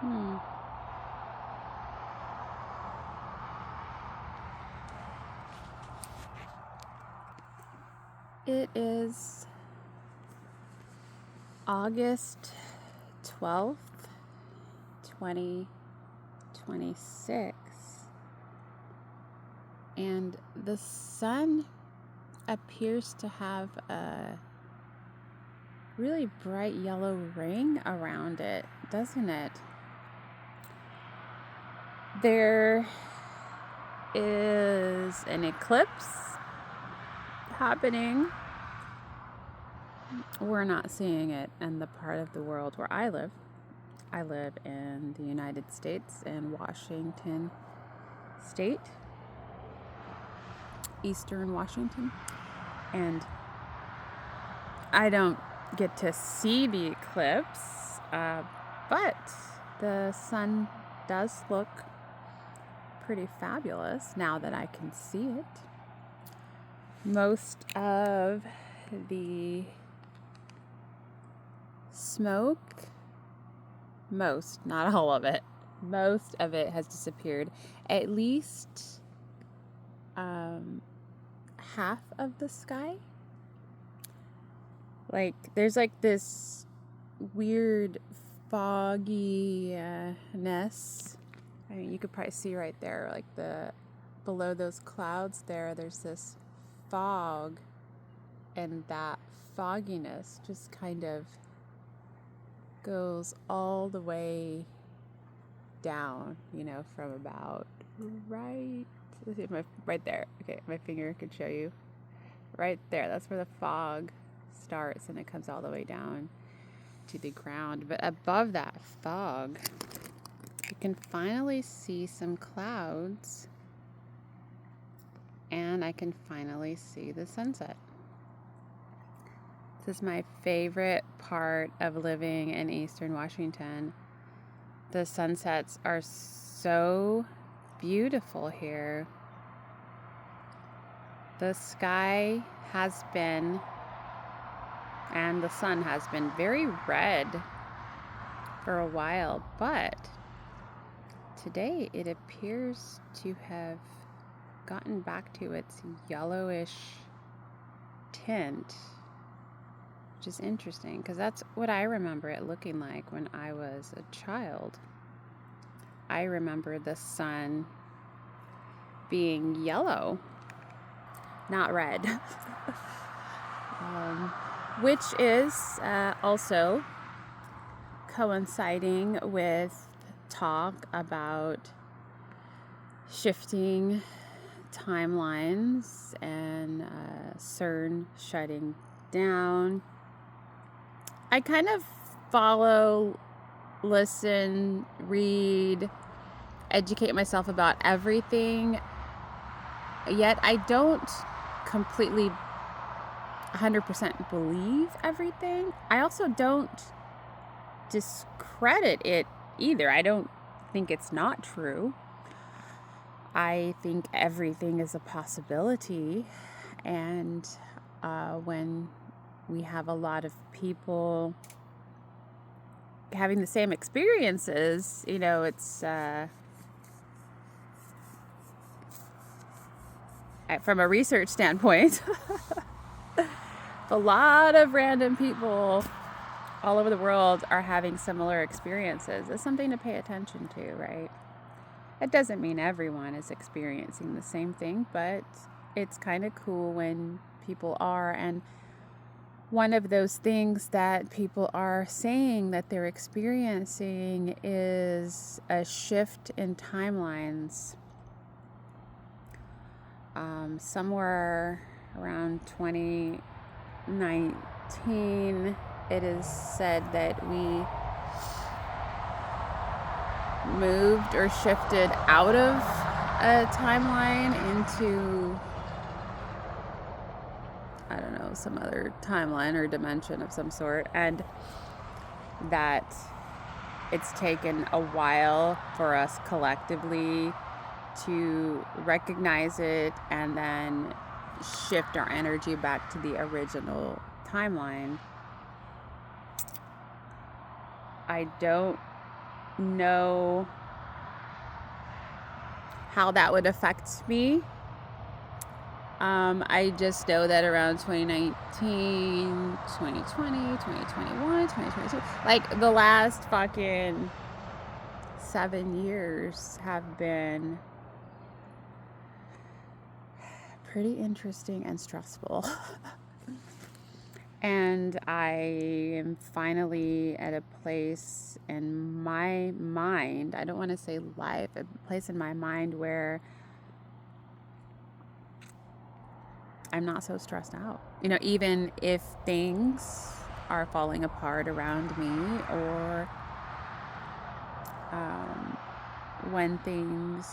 Hmm. It is August 12th, 2026, and the sun appears to have a really bright yellow ring around it, doesn't it? There is an eclipse happening. We're not seeing it in the part of the world where I live. I live in the United States in Washington State, Eastern Washington, and I don't get to see the eclipse, but the sun does look pretty fabulous now that I can see it. Most of the smoke, not all of it, most of it has disappeared. At least half of the sky. Like, there's like this weird fogginess. I mean, you could probably see right there, like below those clouds there's this fog, and that fogginess just kind of goes all the way down, from about right there. Okay, my finger could show you. Right there, that's where the fog starts, and it comes all the way down to the ground. But above that fog, you can finally see some clouds, and I can finally see the sunset. This is my favorite part of living in Eastern Washington. The sunsets are so beautiful here. The sky has been, and the sun has been, very red for a while, but today it appears to have gotten back to its yellowish tint, which is interesting because that's what I remember it looking like when I was a child. I remember the sun being yellow, not red, which is also coinciding with talk about shifting timelines and CERN shutting down. I kind of follow, listen, read, educate myself about everything, yet I don't completely 100% believe everything. I also don't discredit it either. I don't think it's not true. I think everything is a possibility, and when we have a lot of people having the same experiences, it's from a research standpoint, a lot of random people all over the world are having similar experiences. It's something to pay attention to, right? It doesn't mean everyone is experiencing the same thing, but it's kind of cool when people are. And one of those things that people are saying that they're experiencing is a shift in timelines. Somewhere around 2019, it is said that we moved or shifted out of a timeline into, I don't know, some other timeline or dimension of some sort, and that it's taken a while for us collectively to recognize it and then shift our energy back to the original timeline. I don't know how that would affect me. I just know that around 2019, 2020, 2021, 2022, like the last fucking 7 years have been pretty interesting and stressful. And I am finally at a place in my mind, I don't want to say life, a place in my mind where I'm not so stressed out. You know, even if things are falling apart around me, or when things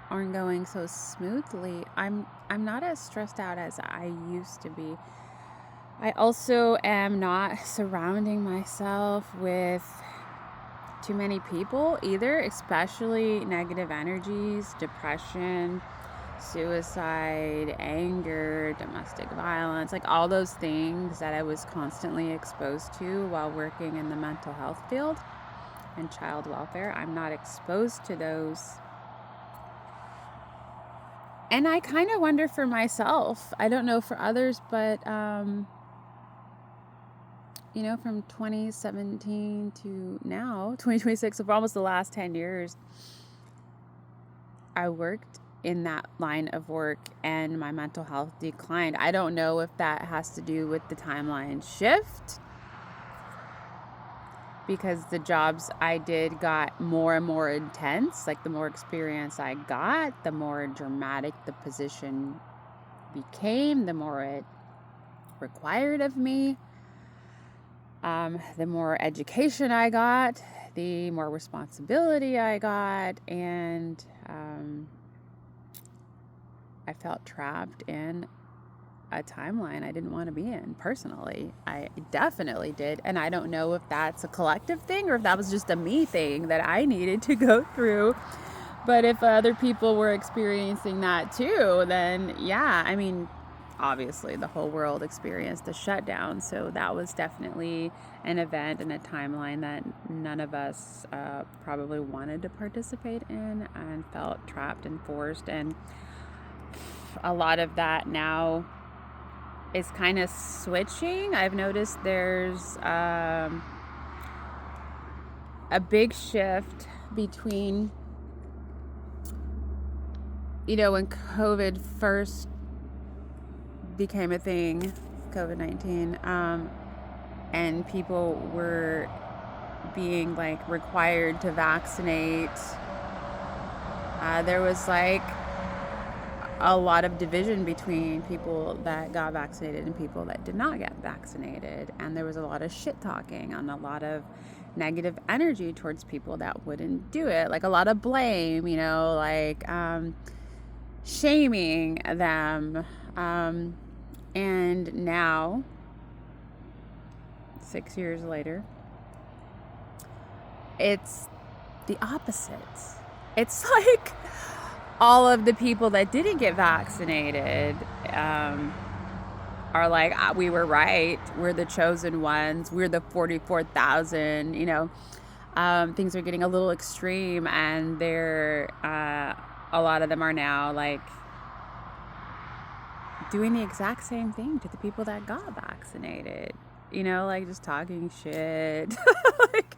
aren't going so smoothly, I'm not as stressed out as I used to be. I also am not surrounding myself with too many people either, especially negative energies, depression, suicide, anger, domestic violence, like all those things that I was constantly exposed to while working in the mental health field and child welfare. I'm not exposed to those. And I kind of wonder for myself, I don't know for others, but you know, from 2017 to now, 2026, so for almost the last 10 years, I worked in that line of work and my mental health declined. I don't know if that has to do with the timeline shift, because the jobs I did got more and more intense. Like the more experience I got, the more dramatic the position became, the more it required of me. The more education I got, the more responsibility I got, and I felt trapped in a timeline I didn't want to be in personally. I definitely did, and I don't know if that's a collective thing or if that was just a me thing that I needed to go through. But if other people were experiencing that too, then yeah, I mean, obviously the whole world experienced the shutdown, so that was definitely an event and a timeline that none of us probably wanted to participate in, and felt trapped and forced. And a lot of that now is kind of switching. I've noticed there's a big shift between, you know, when COVID first became a thing, COVID-19, and people were being like required to vaccinate. There was like a lot of division between people that got vaccinated and people that did not get vaccinated, and there was a lot of shit talking and a lot of negative energy towards people that wouldn't do it, like a lot of blame, you know, like shaming them. And now, 6 years later, it's the opposite. It's like all of the people that didn't get vaccinated are like, we were right. We're the chosen ones. We're the 44,000, you know. Things are getting a little extreme, and they're, a lot of them are now like doing the exact same thing to the people that got vaccinated, you know, like just talking shit. Like,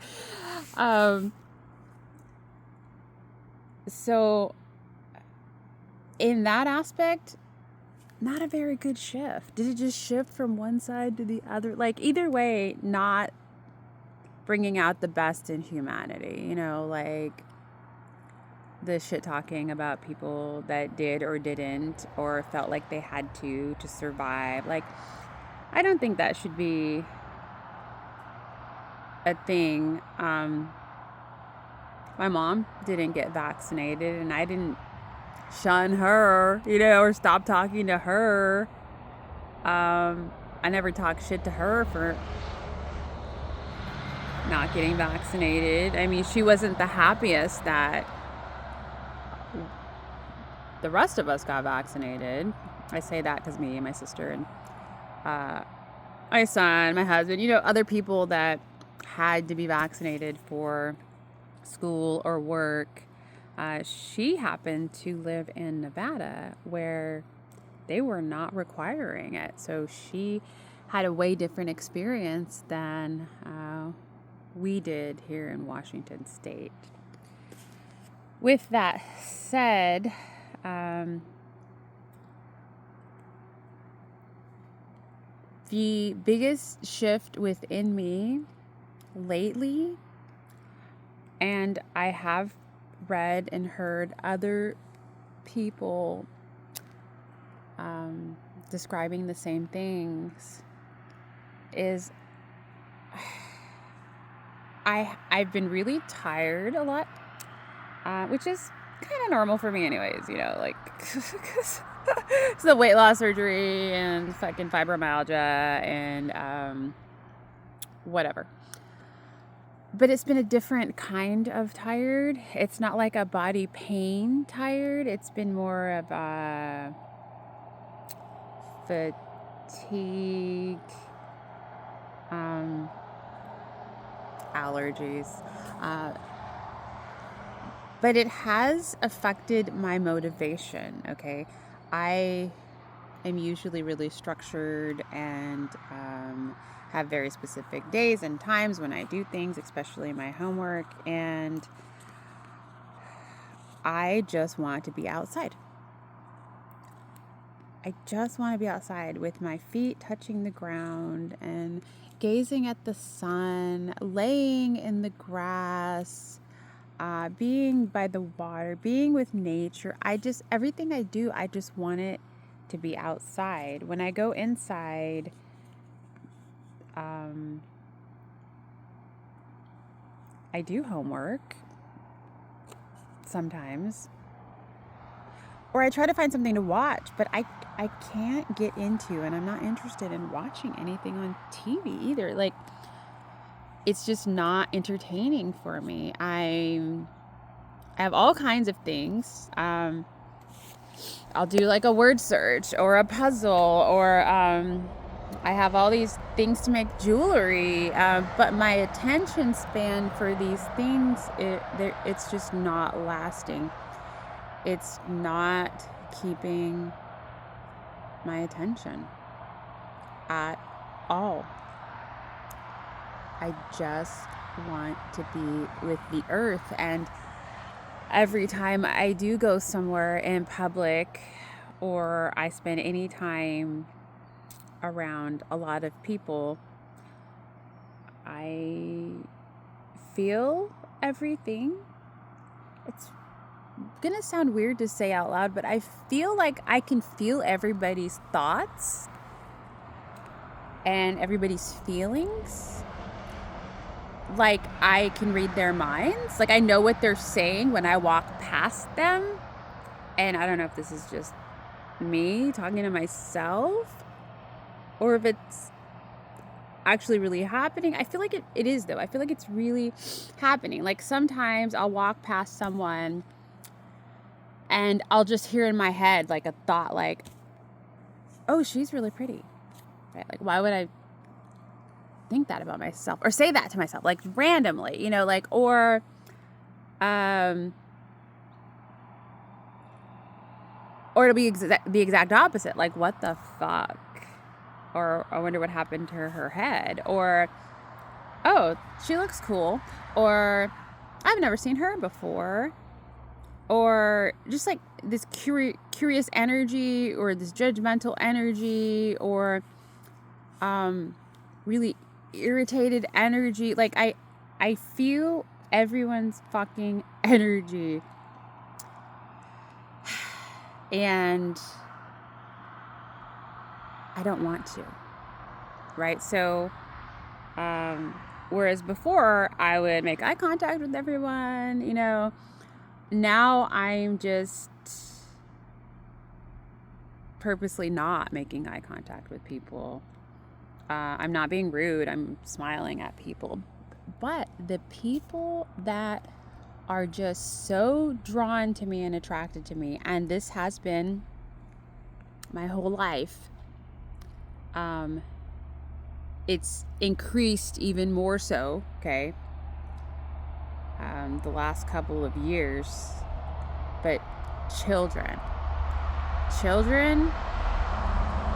so in that aspect, not a very good shift. Did it just shift from one side to the other? Like either way, not bringing out the best in humanity, you know, like the shit talking about people that did or didn't or felt like they had to survive. Like, I don't think that should be a thing. My mom didn't get vaccinated, and I didn't shun her, you know, or stop talking to her. I never talked shit to her for not getting vaccinated. I mean, she wasn't the happiest that the rest of us got vaccinated. I say that because me and my sister and my son, my husband, you know, other people that had to be vaccinated for school or work. She happened to live in Nevada where they were not requiring it. So she had a way different experience than we did here in Washington State. With that said, the biggest shift within me lately, and I have read and heard other people describing the same things, is I've been really tired a lot, which is kind of normal for me anyways, you know, like, because it's the weight loss surgery and fucking fibromyalgia and whatever. But it's been a different kind of tired. It's not like a body pain tired. It's been more of a fatigue, allergies. But it has affected my motivation, okay? I am usually really structured and have very specific days and times when I do things, especially my homework, and I just want to be outside. I just want to be outside with my feet touching the ground and gazing at the sun, laying in the grass, being by the water, being with nature. Everything I do, I just want it to be outside. When I go inside, I do homework sometimes, or I try to find something to watch, but I can't get into, and I'm not interested in watching anything on TV either. Like, it's just not entertaining for me. I have all kinds of things. I'll do like a word search or a puzzle, or I have all these things to make jewelry, but my attention span for these things, it's just not lasting. It's not keeping my attention at all. I just want to be with the earth. And every time I do go somewhere in public, or I spend any time around a lot of people, I feel everything. It's gonna sound weird to say out loud, but I feel like I can feel everybody's thoughts and everybody's feelings. Like, I can read their minds. Like, I know what they're saying when I walk past them. And I don't know if this is just me talking to myself, or if it's actually really happening. I feel like it is, though. I feel like it's really happening. Like, sometimes I'll walk past someone and I'll just hear in my head like a thought like, oh, she's really pretty. Right? Like, why would I think that about myself or say that to myself, like, randomly, you know, like, or it'll be the exact opposite. Like, what the fuck? Or I wonder what happened to her head. Or, oh, she looks cool. Or, I've never seen her before. Or just like this curious energy, or this judgmental energy, or really irritated energy. Like, I feel everyone's fucking energy. And I don't want to. Right? So, whereas before I would make eye contact with everyone, you know, now I'm just purposely not making eye contact with people. I'm not being rude. I'm smiling at people. But the people that are just so drawn to me and attracted to me, and this has been my whole life, it's increased even more so, okay? the last couple of years. But children,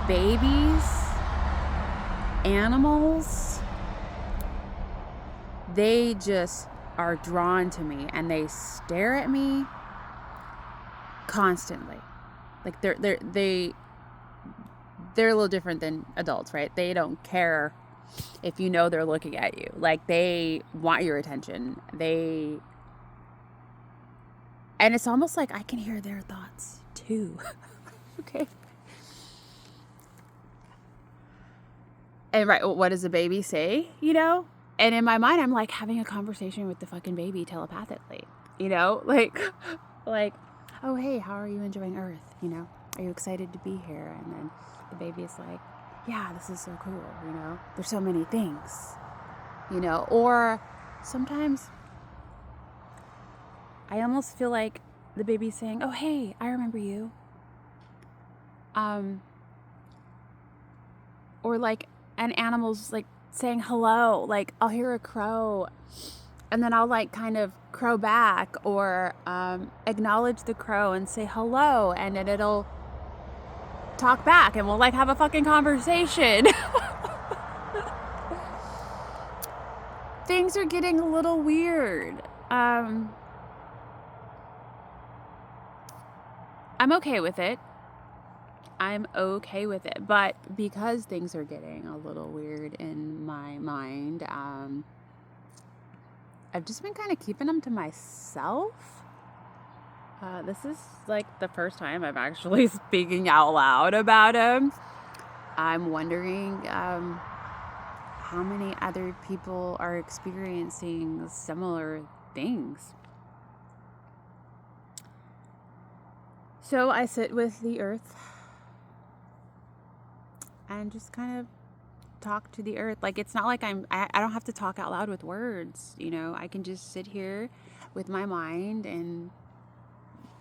babies, animals, they just are drawn to me and they stare at me constantly. Like they're a little different than adults, right? They don't care if you know they're looking at you. Like they want your attention. And it's almost like I can hear their thoughts too. Okay. And right, what does the baby say, you know? And in my mind, I'm like having a conversation with the fucking baby telepathically, you know? Like, oh, hey, how are you enjoying Earth? You know, are you excited to be here? And then the baby's like, yeah, this is so cool, you know? There's so many things, you know? Or sometimes I almost feel like the baby's saying, oh, hey, I remember you. Or like an animal's like saying hello. Like I'll hear a crow and then I'll like kind of crow back or acknowledge the crow and say hello, and then it'll talk back and we'll like have a fucking conversation. Things are getting a little weird. I'm okay with it. But because things are getting a little weird in my mind, I've just been kind of keeping them to myself. This is like the first time I'm actually speaking out loud about them. I'm wondering how many other people are experiencing similar things. So I sit with the earth and just kind of talk to the earth. Like it's not like I don't have to talk out loud with words, you know. I can just sit here with my mind and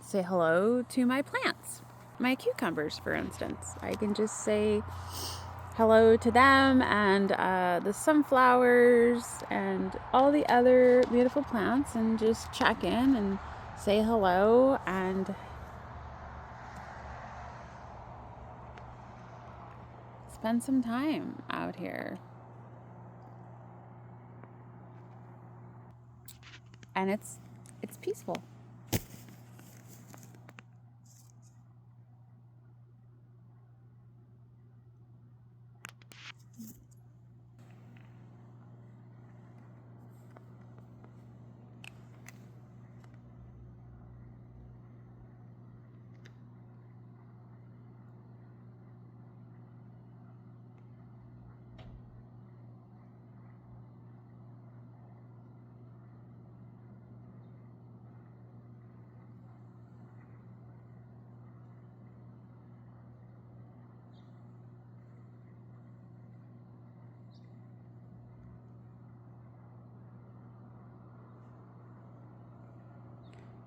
say hello to my plants, my cucumbers, for instance. I can just say hello to them and the sunflowers and all the other beautiful plants and just check in and say hello and spend some time out here. And it's peaceful.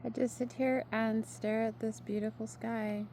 I just sit here and stare at this beautiful sky.